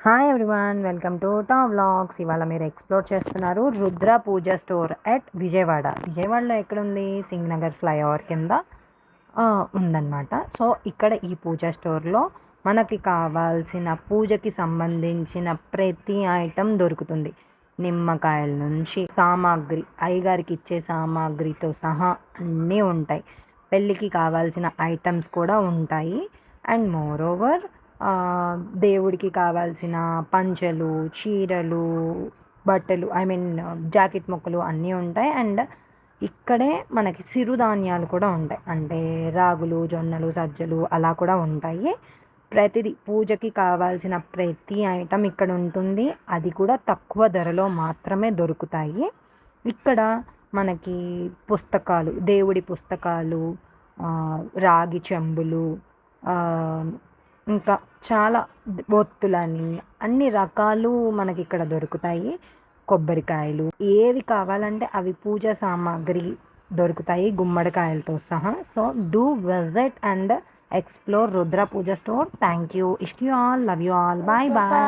Hi everyone, welcome to టా vlogs. ఇవాళ మీరు ఎక్స్ప్లోర్ చేస్తున్నారు రుద్ర పూజ స్టోర్ అట్ విజయవాడలో ఎక్కడుంది? సింగ్ నగర్ ఫ్లైఓవర్ కింద ఉందన్నమాట. సో ఇక్కడ ఈ పూజ స్టోర్లో మనకి కావాల్సిన పూజకి సంబంధించిన ప్రతి ఐటెం దొరుకుతుంది. నిమ్మకాయల నుంచి సామాగ్రి, అయ్యగారికి ఇచ్చే సామాగ్రితో సహా అన్నీ ఉంటాయి. పెళ్ళికి కావాల్సిన ఐటమ్స్ కూడా ఉంటాయి. అండ్ మోర్ ఓవర్ దేవుడికి కావాల్సిన పంచెలు, చీరలు, బట్టలు, ఐ మీన్ జాకెట్ ముక్కలు అన్నీ ఉంటాయి. అండ్ ఇక్కడే మనకి సిరుధాన్యాలు కూడా ఉంటాయి. అంటే రాగులు, జొన్నలు, సజ్జలు అలా కూడా ఉంటాయి. ప్రతిదీ పూజకి కావాల్సిన ప్రతి ఐటెం ఇక్కడ ఉంటుంది. అది కూడా తక్కువ ధరలో మాత్రమే దొరుకుతాయి. ఇక్కడ మనకి పుస్తకాలు, దేవుడి పుస్తకాలు, రాగి చెంబులు, ఇంకా చాలా ఒత్తులని అన్ని రకాలు మనకి ఇక్కడ దొరుకుతాయి. కొబ్బరికాయలు ఏవి కావాలంటే అవి పూజ సామాగ్రి దొరుకుతాయి, గుమ్మడికాయలతో సహా. So do visit and explore Rudra Puja store. Thank you. ఇష్క్ you all, love you all, bye bye.